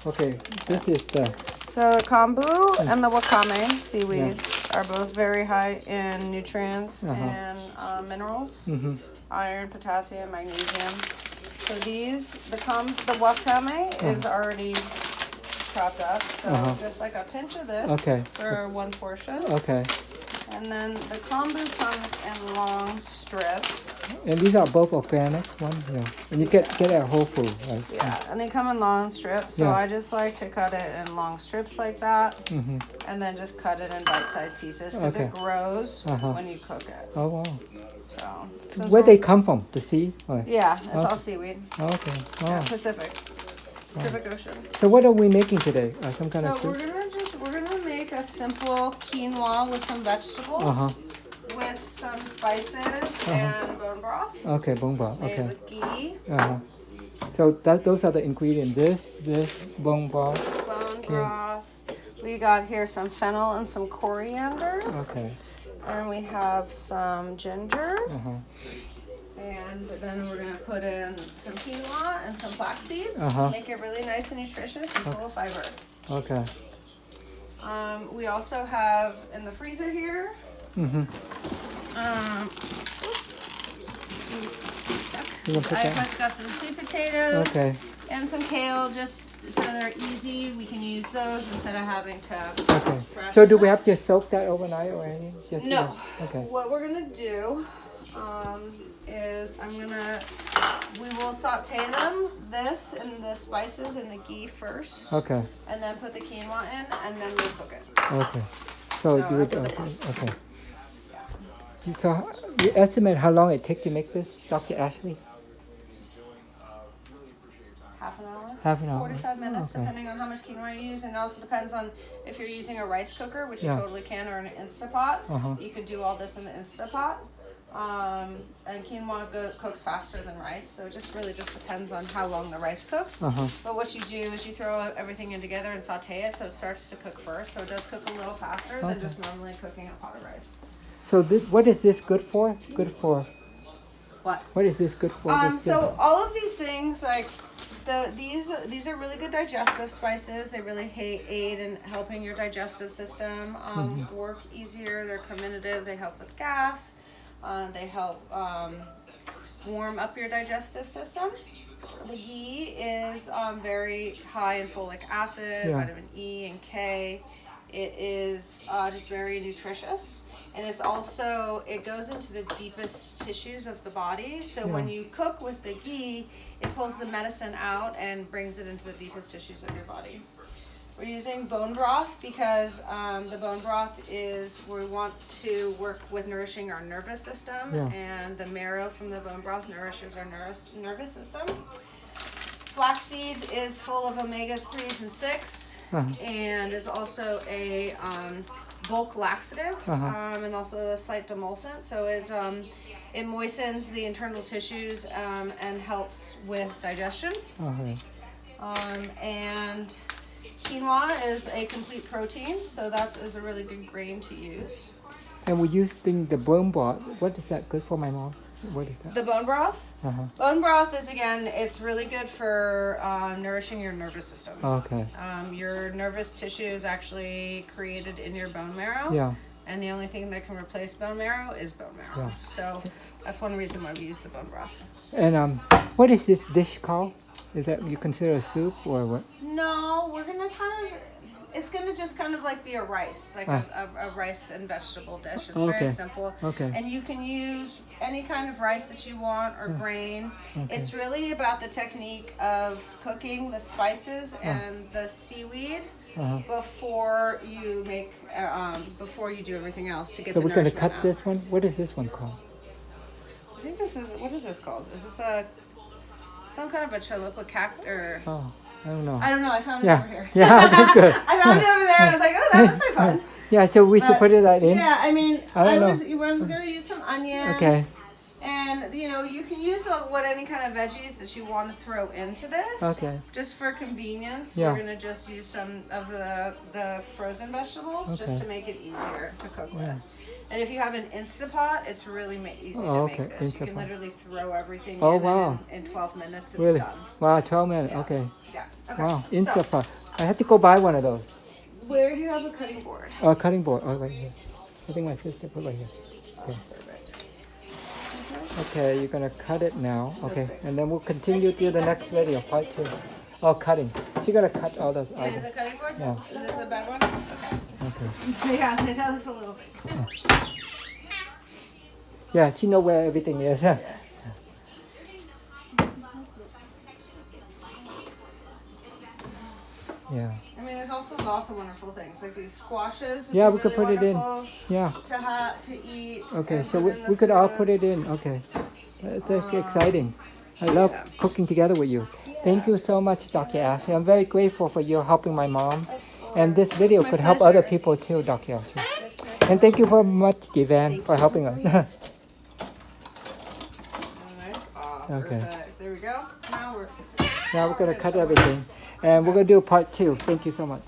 Okay, this is the... So the kombu and the wakame seaweeds are both very high in nutrients and minerals, iron, potassium, magnesium. So the wakame is already chopped up. So just like a pinch of this for one portion. Okay. And then the kombu comes in long strips. And these are both organic ones? Yeah. And you get it at Whole Foods, right? Yeah, and they come in long strips. So I just like to cut it in long strips like that. And then just cut it in bite-sized pieces because it grows when you cook it. Oh, wow. So where they come from? The sea? Or? Yeah, it's all seaweed. Okay. Oh. Yeah, Pacific Ocean. So what are we making today? Some kind of soup? We're gonna make a simple quinoa with some vegetables, with some spices and bone broth. Okay, bone broth. Made Okay. with ghee. So those are the ingredients. This bone broth. Bone broth. We got here some fennel and some coriander. Okay. And we have some ginger. And then we're going to put in some quinoa and some flax seeds. Make it really nice and nutritious and full of fiber. Okay. We also have in the freezer here. I've got some sweet potatoes. Okay. And some kale, just so they're easy. We can use those instead of having to fresh So do stuff. we have to soak that overnight or anything? Just No. Okay. What we're gonna do is we will saute this and the spices and the ghee first. Okay. And then put the quinoa in, and then we'll cook it. Okay. So No, do that's it. what it Okay. So you estimate how long it takes to make this, Dr. Ashley? Half an hour? Half an hour. 45 minutes, Okay. depending on how much quinoa you use. And it also depends on if you're using a rice cooker, which you Yeah. totally can, or an Instapot. Uh-huh. You could do all this in the Instapot. And quinoa cooks faster than rice, so it just really just depends on how long the rice cooks. But what you do is you throw everything in together and saute it, so it starts to cook first. So it does cook a little faster than just normally cooking a pot of rice. So what is this good for? Good for... What? What is this good for? So all of these things, like these are really good digestive spices. They really aid in helping your digestive system work easier. They're carminative. They help with gas. They help warm up your digestive system. The ghee is very high in folic acid, vitamin E and K. It is just very nutritious. And it goes into the deepest tissues of the body. So when you cook with the ghee, it pulls the medicine out and brings it into the deepest tissues of your body. We're using bone broth because the bone broth we want to work with nourishing our nervous system. And the marrow from the bone broth nourishes our nervous system. Flaxseed is full of omegas 3s and 6 and is also a bulk laxative and also a slight demulcent. So it moistens the internal tissues and helps with digestion. And quinoa is a complete protein, so that is a really good grain to use. And we using the bone broth. What is that good for my mom? What is that? The bone broth? Bone broth is, again, it's really good for nourishing your nervous system. Okay. Your nervous tissue is actually created in your bone marrow. Yeah. And the only thing that can replace bone marrow is bone marrow. Yeah. So that's one reason why we use the bone broth. And what is this dish called? Is that you consider a soup or what? No, we're gonna it's gonna just kind of like be a rice, like a rice and vegetable dish. It's very simple. Okay. And you can use any kind of rice that you want or grain. It's really about the technique of cooking the spices and the seaweed before you make before you do everything else to get So the we're going to nourishment cut out. this one? What is this one called? I think what is this called? Is this some kind of a chalupa cactus or... Oh, I don't know. I don't know. I found it over here. Yeah, that's good. I found it over there and I was like, oh, that looks like fun. Yeah, so we should put it right in? Yeah, I mean, I don't I was going to use some onion. Okay. And then, you know, you can use what any kind of veggies that you want to throw into this. Okay. Just for convenience, Yeah. we're gonna just use some of the frozen vegetables just Okay. to make it easier to cook with. Yeah. And if you have an Instapot, it's really easy Oh, to okay, make this. You can Instapot. literally throw everything Oh, in, wow. and in 12 minutes it's Really? done. Wow, 12 minutes. Yeah. Okay. Yeah. Okay. Wow, So, Instapot. I have to go buy one of those. where do you have a cutting board? Oh, cutting board. Oh, right here. I think my sister put right here. Okay. Okay, you're gonna cut it now. Okay, big. and then we'll continue to the next video, part 2. Oh, cutting. She's gonna cut all those It is items. a cutting board? Yeah. Is this a bad one? Okay. Okay. Yeah, that looks a little big. Yeah, she know where everything is. Yeah. I mean, there's also lots of wonderful things like these squashes. Which Yeah, are we could really put it in. wonderful Yeah. to eat. Okay, and so put in the we could all put it foods. in. Okay. That's exciting. I love cooking together with you. Thank you so much, Dr. Ashley. I'm very grateful for you helping my mom. And this video my could help other pleasure. people too, Dr. Ashley. That's my And thank you very much, Divan, for helping us. Alright. Okay. Perfect. There we go. Now we're Now we're going to cut everything. And we're going to do part 2. Thank you so much.